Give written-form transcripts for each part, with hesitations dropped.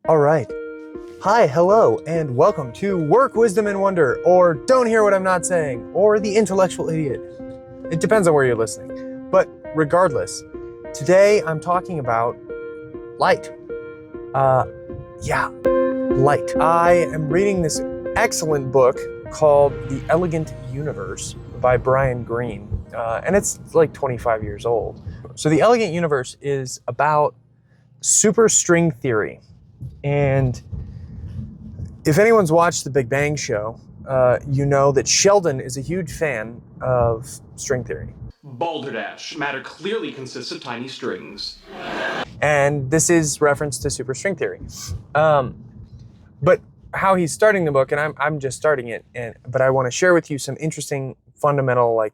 All right. Hi, hello, and welcome to Work, Wisdom, and Wonder, or Don't Hear What I'm Not Saying, or The Intellectual Idiot. It depends on where you're listening. But regardless, today I'm talking about light. Light. I am reading this excellent book called The Elegant Universe by Brian Greene, and it's like 25 years old. So The Elegant Universe is about superstring theory. And if anyone's watched The Big Bang Show, you know that Sheldon is a huge fan of string theory. Balderdash. Matter clearly consists of tiny strings. And this is reference to superstring theory. But how he's starting the book, and I'm just starting it, but I want to share with you some interesting, fundamental,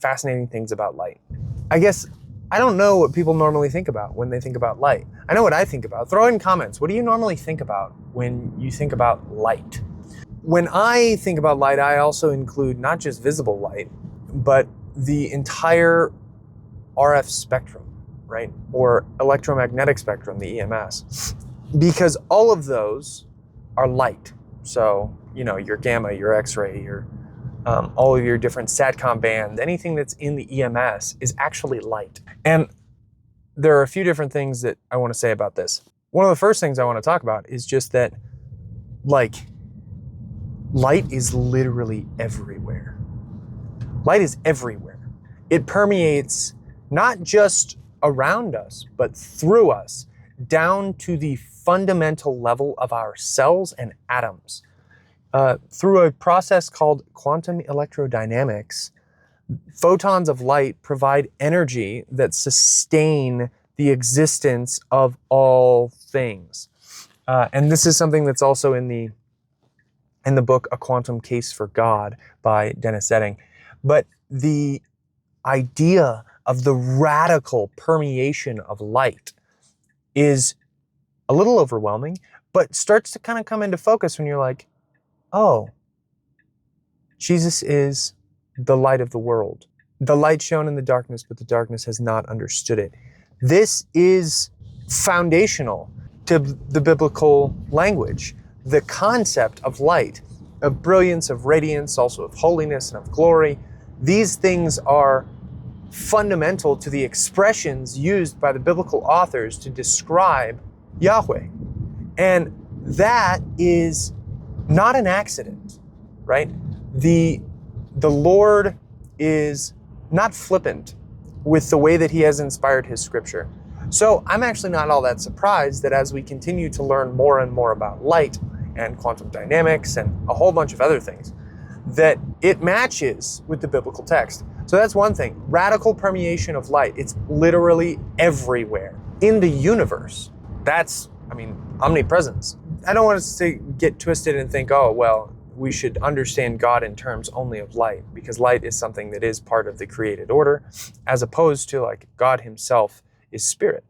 fascinating things about light. I guess I don't know what people normally think about when they think about light. I know what I think about. Throw in comments. What do you normally think about when you think about light? When I think about light, I also include not just visible light, but the entire RF spectrum, right? Or electromagnetic spectrum, the EMS. Because all of those are light. So, your gamma, your X-ray, your all of your different SATCOM bands, anything that's in the EMS is actually light. And there are a few different things that I want to say about this. One of the first things I want to talk about is just that, light is literally everywhere. Light is everywhere. It permeates not just around us, but through us, down to the fundamental level of our cells and atoms. Through a process called quantum electrodynamics, photons of light provide energy that sustain the existence of all things. And this is something that's also in the book A Quantum Case for God by Dennis Etting. But the idea of the radical permeation of light is a little overwhelming, but starts to kind of come into focus when you're like, oh, Jesus is the light of the world. The light shone in the darkness, but the darkness has not understood it. This is foundational to the biblical language. The concept of light, of brilliance, of radiance, also of holiness and of glory. These things are fundamental to the expressions used by the biblical authors to describe Yahweh. And that is not an accident, right? The Lord is not flippant with the way that he has inspired his scripture. So I'm actually not all that surprised that as we continue to learn more and more about light and quantum dynamics and a whole bunch of other things, that it matches with the biblical text. So that's one thing. Radical permeation of light. It's literally everywhere in the universe. That's, omnipresence. I don't want us to get twisted and think, oh, well, we should understand God in terms only of light, because light is something that is part of the created order, as opposed to God himself is spirit.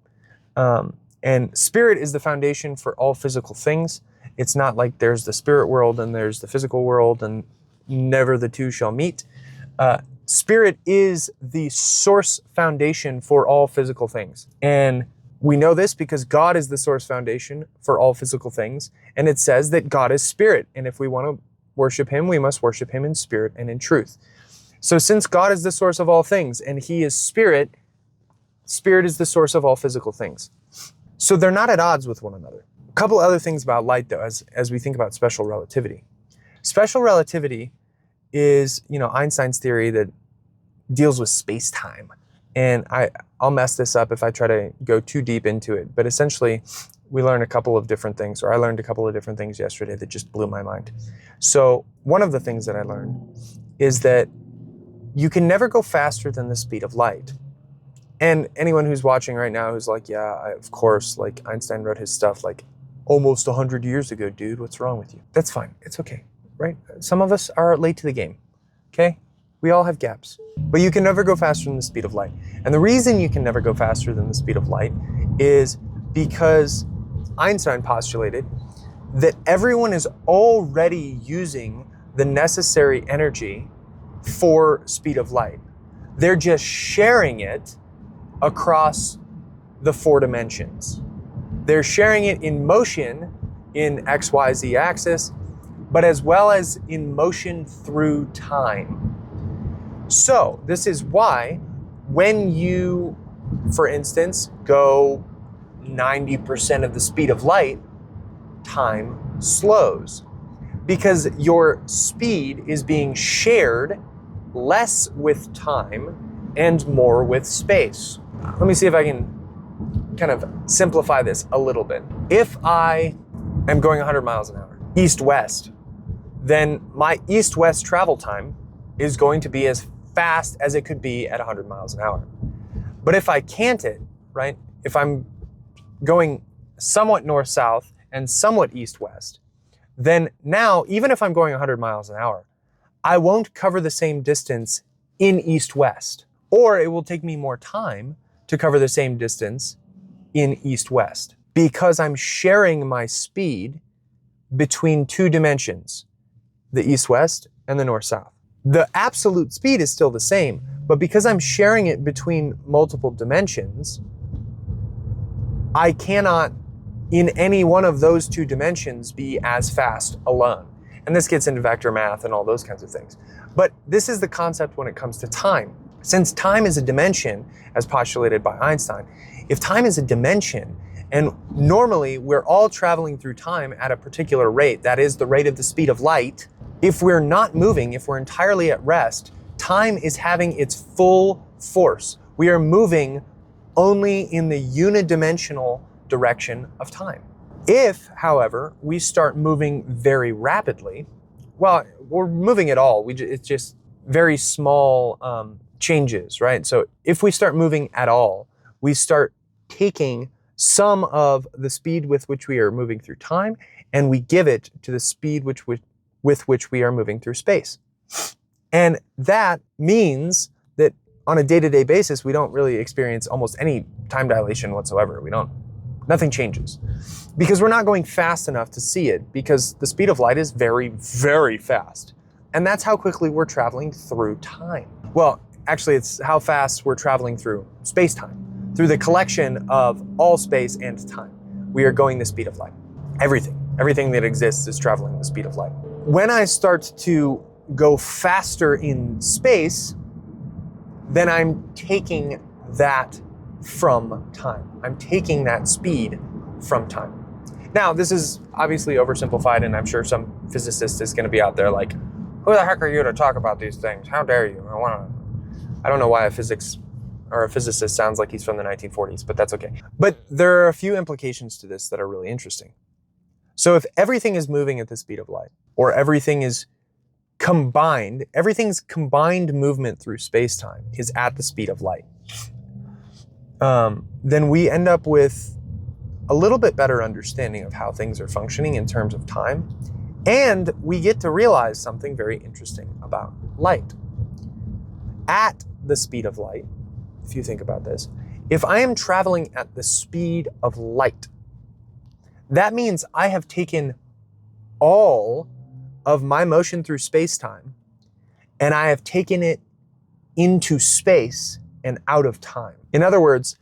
And spirit is the foundation for all physical things. It's not like there's the spirit world and there's the physical world and never the two shall meet. Spirit is the source foundation for all physical things. And we know this because God is the source foundation for all physical things. And it says that God is spirit. And if we want to worship him, we must worship him in spirit and in truth. So since God is the source of all things and he is spirit, spirit is the source of all physical things. So they're not at odds with one another. A couple other things about light though, as we think about special relativity. Special relativity is, Einstein's theory that deals with space-time. And I'll mess this up if I try to go too deep into it. But essentially, we learn a couple of different things, or I learned a couple of different things yesterday that just blew my mind. So one of the things that I learned is that you can never go faster than the speed of light. And anyone who's watching right now who's like, yeah, of course, Einstein wrote his stuff almost 100 years ago, dude, what's wrong with you? That's fine, it's okay, right? Some of us are late to the game, okay? We all have gaps, but you can never go faster than the speed of light. And the reason you can never go faster than the speed of light is because Einstein postulated that everyone is already using the necessary energy for speed of light. They're just sharing it across the 4 dimensions. They're sharing it in motion in XYZ axis, but as well as in motion through time. So this is why when you, for instance, go 90% of the speed of light, time slows, because your speed is being shared less with time and more with space. Let me see if I can kind of simplify this a little bit. If I am going 100 miles an hour, east-west, then my east-west travel time is going to be as fast as it could be at 100 miles an hour. But if I can't it, right? If I'm going somewhat north-south and somewhat east-west, then now, even if I'm going 100 miles an hour, I won't cover the same distance in east-west, or it will take me more time to cover the same distance in east-west, because I'm sharing my speed between two dimensions, the east-west and the north-south. The absolute speed is still the same, but because I'm sharing it between multiple dimensions, I cannot, in any one of those two dimensions, be as fast alone. And this gets into vector math and all those kinds of things. But this is the concept when it comes to time. Since time is a dimension, as postulated by Einstein, if time is a dimension, and normally we're all traveling through time at a particular rate, that is the rate of the speed of light, if we're not moving, if we're entirely at rest, time is having its full force. We are moving only in the unidimensional direction of time. If, however, we start moving very rapidly, well, we're moving at all. It's just very small changes, right? So if we start moving at all, we start taking some of the speed with which we are moving through time, and we give it to the speed with which we are moving through space. And that means that on a day-to-day basis, we don't really experience almost any time dilation whatsoever. Nothing changes, because we're not going fast enough to see it, because the speed of light is very, very fast. And that's how quickly we're traveling through time. Well, actually, it's how fast we're traveling through space-time, through the collection of all space and time. We are going the speed of light. Everything that exists is traveling the speed of light. When I start to go faster in space, then I'm taking that from time. I'm taking that speed from time. Now, this is obviously oversimplified, and I'm sure some physicist is going to be out there like, who the heck are you to talk about these things? How dare you? I don't know why a physicist sounds like he's from the 1940s, but that's okay. But there are a few implications to this that are really interesting. So if everything is moving at the speed of light, or everything's combined movement through space-time is at the speed of light, then we end up with a little bit better understanding of how things are functioning in terms of time. And we get to realize something very interesting about light. At the speed of light, if you think about this, if I am traveling at the speed of light, that means I have taken all of my motion through space-time and I have taken it into space and out of time. In other words,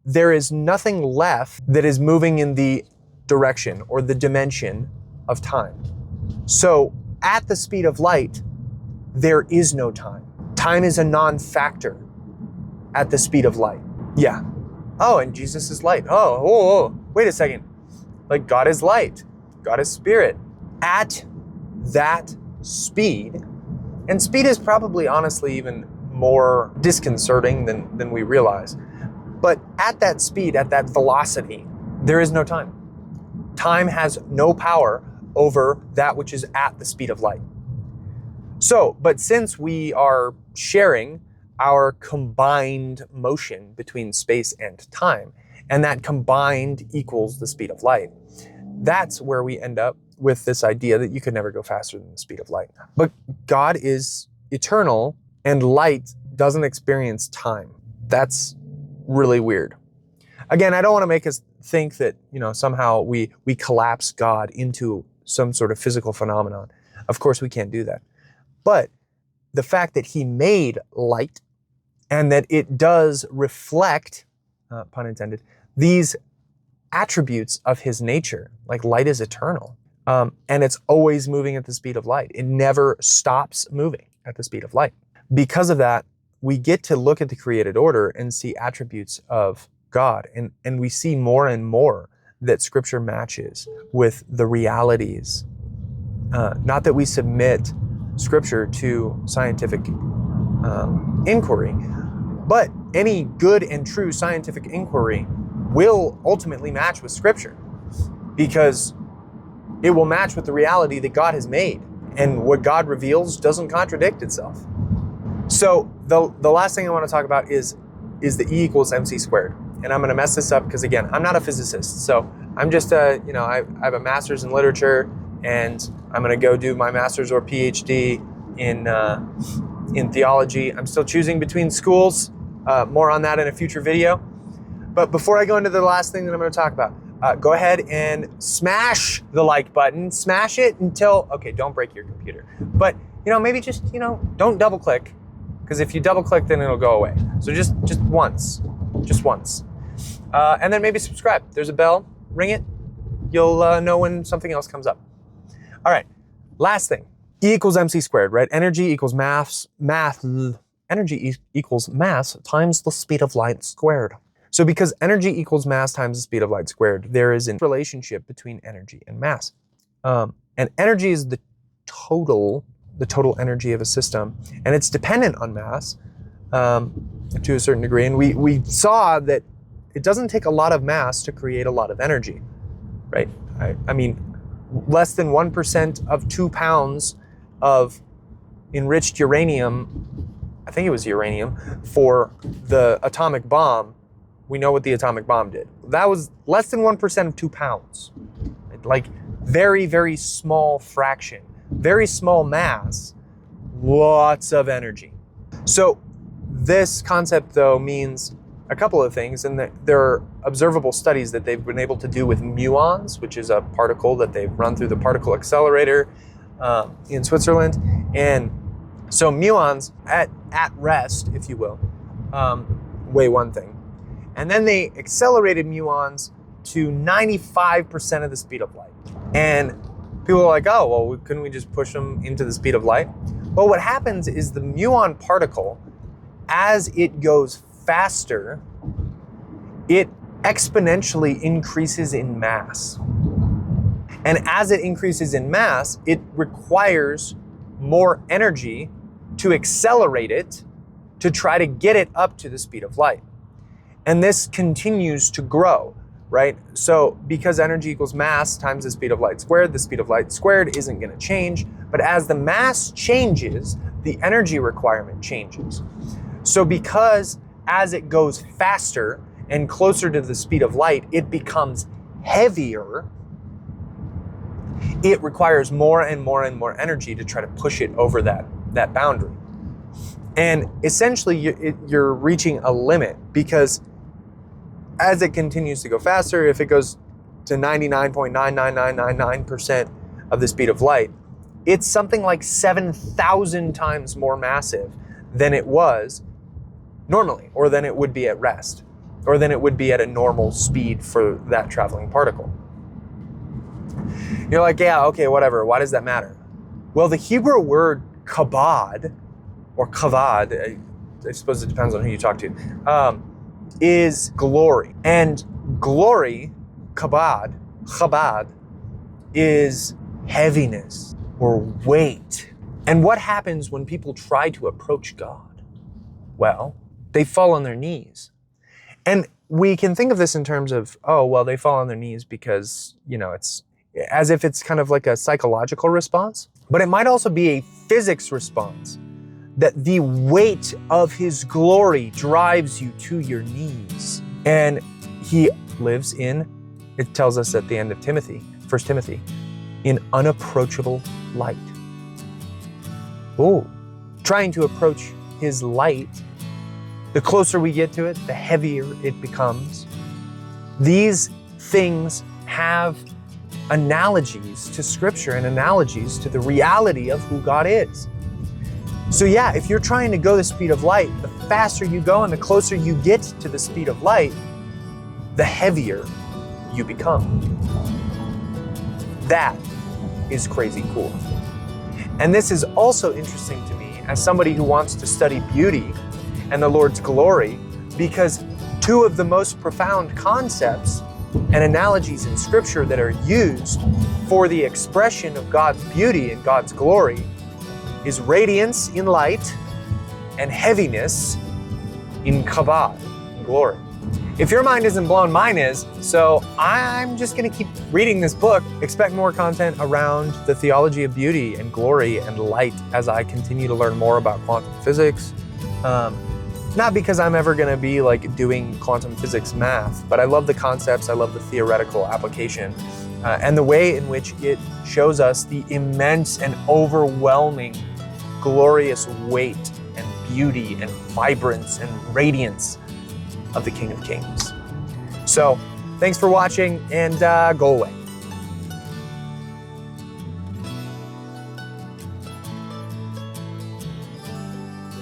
there is nothing left that is moving in the direction or the dimension of time. So at the speed of light, there is no time. Time is a non-factor at the speed of light. Yeah. Oh, and Jesus is light. Oh, wait a second. Like, God is light. God is spirit. At that speed, and speed is probably honestly even more disconcerting than we realize. But at that speed, at that velocity, there is no time. Time has no power over that which is at the speed of light. So, but since we are sharing our combined motion between space and time, and that combined equals the speed of light, that's where we end up with this idea that you could never go faster than the speed of light. But God is eternal, and light doesn't experience time. That's really weird. Again, I don't want to make us think that, somehow we collapse God into some sort of physical phenomenon. Of course, we can't do that. But the fact that he made light and that it does reflect, pun intended, these attributes of his nature. Like light is eternal. And it's always moving at the speed of light. It never stops moving at the speed of light. Because of that, we get to look at the created order and see attributes of God. And we see more and more that Scripture matches with the realities. Not that we submit Scripture to scientific inquiry, but any good and true scientific inquiry will ultimately match with Scripture, because it will match with the reality that God has made, and what God reveals doesn't contradict itself. So the last thing I want to talk about is the E equals MC squared. And I'm going to mess this up because, again, I'm not a physicist. So I'm just I have a master's in literature, and I'm going to go do my master's or PhD in theology. I'm still choosing between schools. More on that in a future video. But before I go into the last thing that I'm going to talk about, go ahead and smash the like button. Smash it until, okay, don't break your computer. But, maybe just, don't double click, because if you double click, then it'll go away. So just once. And then maybe subscribe. There's a bell, ring it. You'll know when something else comes up. All right, last thing. E equals MC squared, right? Energy equals energy equals mass times the speed of light squared. So because energy equals mass times the speed of light squared, there is a relationship between energy and mass. And energy is the total energy of a system, and it's dependent on mass to a certain degree. And we saw that it doesn't take a lot of mass to create a lot of energy, right? I mean, less than 1% of 2 pounds of enriched uranium, I think it was uranium, for the atomic bomb. We know what the atomic bomb did. That was less than 1% of 2 pounds. Like very, very small fraction, very small mass, lots of energy. So this concept, though, means a couple of things, and there are observable studies that they've been able to do with muons, which is a particle that they've run through the particle accelerator in Switzerland. And so muons at rest, if you will, weigh one thing. And then they accelerated muons to 95% of the speed of light. And people are like, oh, well, couldn't we just push them into the speed of light? Well, what happens is the muon particle, as it goes faster, it exponentially increases in mass. And as it increases in mass, it requires more energy to accelerate it, to try to get it up to the speed of light. And this continues to grow, right? So because energy equals mass times the speed of light squared isn't going to change. But as the mass changes, the energy requirement changes. So because as it goes faster and closer to the speed of light, it becomes heavier, it requires more and more and more energy to try to push it over that boundary. And essentially, you're reaching a limit, because as it continues to go faster, if it goes to 99.99999% of the speed of light, it's something like 7,000 times more massive than it was normally, or than it would be at rest, or than it would be at a normal speed for that traveling particle. You're like, yeah, okay, whatever. Why does that matter? Well, the Hebrew word kabod, or kavod, I suppose it depends on who you talk to, is glory. And glory, chabad, is heaviness or weight. And what happens when people try to approach God? Well, they fall on their knees. And we can think of this in terms of, oh, well, they fall on their knees because, it's as if it's kind of like a psychological response. But it might also be a physics response, that the weight of his glory drives you to your knees. And he lives in, it tells us at the end of Timothy, 1 Timothy, in unapproachable light. Oh, trying to approach his light, the closer we get to it, the heavier it becomes. These things have analogies to Scripture and analogies to the reality of who God is. So yeah, if you're trying to go the speed of light, the faster you go and the closer you get to the speed of light, the heavier you become. That is crazy cool. And this is also interesting to me as somebody who wants to study beauty and the Lord's glory, because two of the most profound concepts and analogies in Scripture that are used for the expression of God's beauty and God's glory is radiance in light and heaviness in kabod, in glory. If your mind isn't blown, mine is, so I'm just going to keep reading this book. Expect more content around the theology of beauty and glory and light as I continue to learn more about quantum physics. Not because I'm ever going to be like doing quantum physics math, but I love the concepts, I love the theoretical application, and the way in which it shows us the immense and overwhelming, glorious weight and beauty and vibrance and radiance of the King of Kings. So, thanks for watching, and go away.